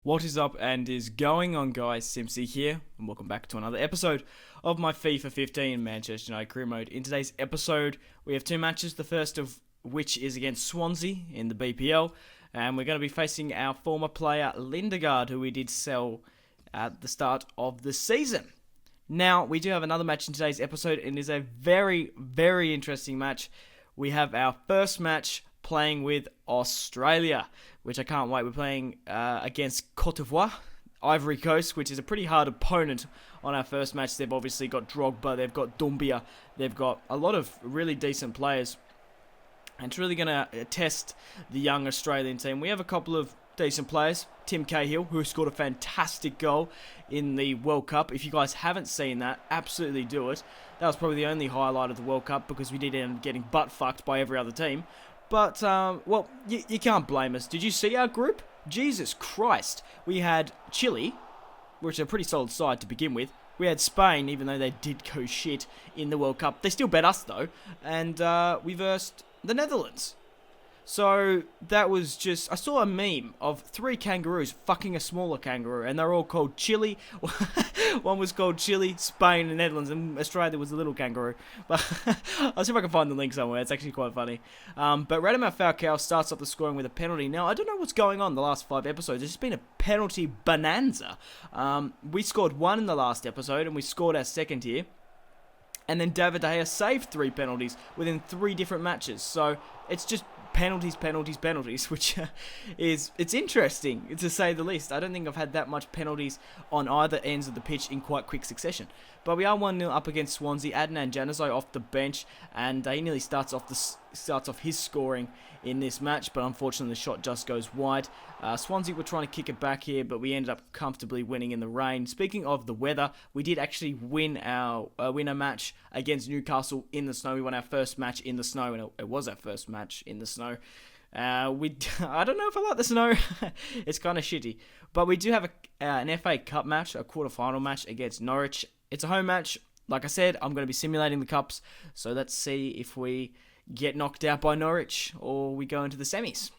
What is up and is going on, guys? Simpzy here, and welcome back to another episode of my FIFA 15 Manchester United career mode. In today's episode, we have two matches, the first of which is against Swansea in the BPL, and we're going to be facing our former player Lindegaard, who we did sell at the start of the season. Now, we do have another match in today's episode, and it is a very, very interesting match. We have our first match playing with Australia, which I can't wait. We're playing against Cote d'Ivoire, Ivory Coast, which is a pretty hard opponent on our first match. They've obviously got Drogba, they've got Doumbia, they've got a lot of really decent players. And it's really going to test the young Australian team. We have a couple of decent players. Tim Cahill, who scored a fantastic goal in the World Cup. If you guys haven't seen that, absolutely do it. That was probably the only highlight of the World Cup because we did end up getting butt-fucked by every other team. But, well, you can't blame us. Did you see our group? Jesus Christ. We had Chile, which is a pretty solid side to begin with. We had Spain, even though they did go shit in the World Cup. They still bet us, though. And we versed the Netherlands. So, that was just... I saw a meme of 3 kangaroos fucking a smaller kangaroo, and they're all called Chile. One was called Chile, Spain, and Netherlands, and Australia was a little kangaroo. But I'll see if I can find the link somewhere. It's actually quite funny. But Radamel Falcao starts off the scoring with a penalty. Now, I don't know what's going on the last 5 episodes. It's just been a penalty bonanza. We scored 1 in the last episode, and we scored our second here. And then David De Gea saved 3 penalties within 3 different matches. So, it's just penalties, which it's interesting, to say the least. I don't think I've had that much penalties on either ends of the pitch in quite quick succession. But we are 1-0 up against Swansea. Adnan Januzaj off the bench, and he nearly starts off his scoring in this match, but unfortunately the shot just goes wide. Swansea were trying to kick it back here, but we ended up comfortably winning in the rain. Speaking of the weather, we did actually win a match against Newcastle in the snow. We won our first match in the snow, and it was our first match in the snow. I don't know if I like the snow. It's kind of shitty. But we do have an FA Cup match, a quarter-final match against Norwich. It's a home match. Like I said, I'm going to be simulating the cups, so let's see if we get knocked out by Norwich or we go into the semis.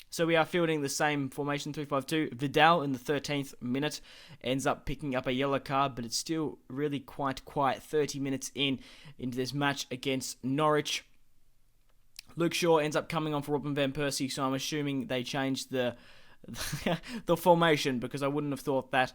So we are fielding the same formation, 3-5-2. Vidal in the 13th minute ends up picking up a yellow card, but it's still really quite quiet 30 minutes into this match against Norwich. Luke Shaw ends up coming on for Robin van Persie, so I'm assuming they changed the formation, because I wouldn't have thought that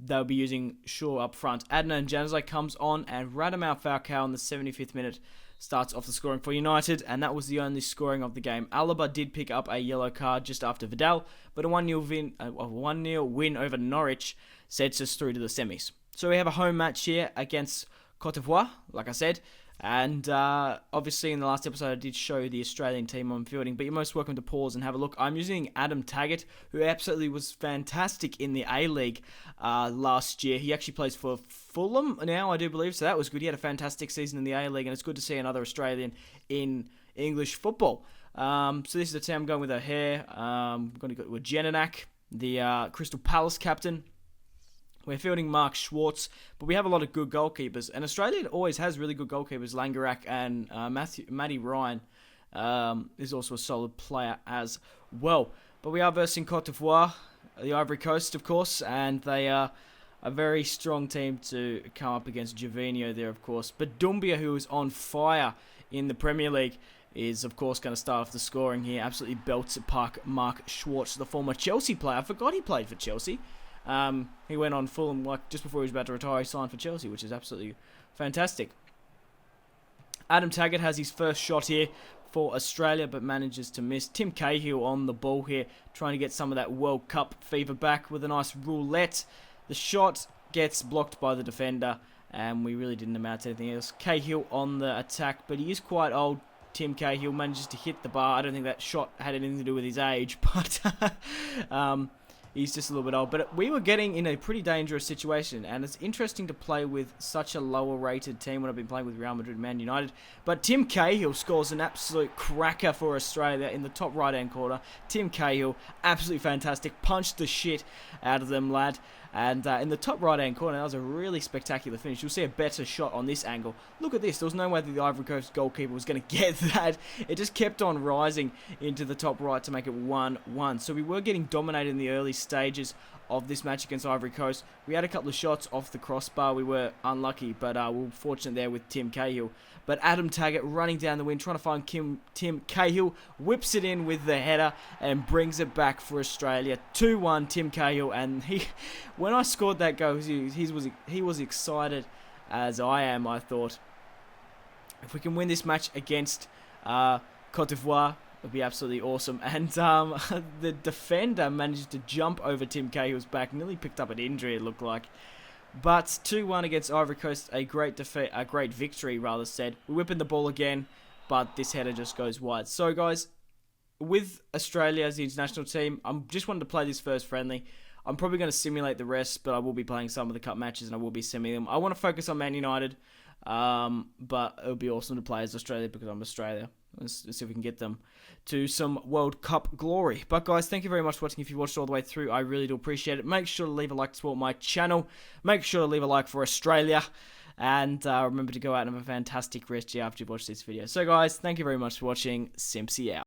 they'll be using Shaw up front. Adnan Januzaj comes on, and Radamel Falcao in the 75th minute starts off the scoring for United, and that was the only scoring of the game. Alaba did pick up a yellow card just after Vidal, but a 1-0 win over Norwich sets us through to the semis. So we have a home match here against Cote d'Ivoire, like I said, and obviously in the last episode I did show the Australian team I'm fielding, but you're most welcome to pause and have a look. I'm using Adam Taggart, who absolutely was fantastic in the A-League last year. He actually plays for Fulham now, I do believe, so that was good. He had a fantastic season in the A-League, and it's good to see another Australian in English football. So this is the team I'm going with O'Hare. I'm going to go with Jelinek, the Crystal Palace captain. We're fielding Mark Schwartz, but we have a lot of good goalkeepers. And Australia always has really good goalkeepers. Langerak and Matty Ryan is also a solid player as well. But we are versing Cote d'Ivoire, the Ivory Coast, of course, and they are a very strong team to come up against. Gervinho there, of course. But Doumbia, who is on fire in the Premier League, is, of course, going to start off the scoring here. Absolutely belts apart Mark Schwartz, the former Chelsea player. I forgot he played for Chelsea. He went on Fulham just before he was about to retire. He signed for Chelsea, which is absolutely fantastic. Adam Taggart has his first shot here for Australia, but manages to miss. Tim Cahill on the ball here, trying to get some of that World Cup fever back with a nice roulette. The shot gets blocked by the defender, and we really didn't amount to anything else. Cahill on the attack, but he is quite old. Tim Cahill manages to hit the bar. I don't think that shot had anything to do with his age, but he's just a little bit old. But we were getting in a pretty dangerous situation, and it's interesting to play with such a lower-rated team when I've been playing with Real Madrid and Man United. But Tim Cahill scores an absolute cracker for Australia in the top right-hand corner. Tim Cahill, absolutely fantastic. Punched the shit out of them, lad. And in the top right-hand corner, that was a really spectacular finish. You'll see a better shot on this angle. Look at this. There was no way that the Ivory Coast goalkeeper was going to get that. It just kept on rising into the top right to make it 1-1. So we were getting dominated in the early stages of this match against Ivory Coast. We had a couple of shots off the crossbar. We were unlucky, but we were fortunate there with Tim Cahill. But Adam Taggart running down the wing, trying to find Tim Cahill, whips it in with the header and brings it back for Australia. 2-1, Tim Cahill. And when I scored that goal, he was excited as I am. I thought, if we can win this match against Cote d'Ivoire, it'll be absolutely awesome. And the defender managed to jump over Tim Cahill's back, nearly picked up an injury, it looked like. But 2-1 against Ivory Coast, a great victory, rather said. We're whipping the ball again, but this header just goes wide. So, guys, with Australia as the international team, I'm just wanted to play this first friendly. I'm probably going to simulate the rest, but I will be playing some of the cup matches and I will be simulating them. I want to focus on Man United, but it would be awesome to play as Australia because I'm Australia. Let's see if we can get them to some World Cup glory. But guys, thank you very much for watching. If you watched all the way through, I really do appreciate it. Make sure to leave a like to support my channel. Make sure to leave a like for Australia. And remember to go out and have a fantastic rest after you've watched this video. So guys, thank you very much for watching. Simpzy out.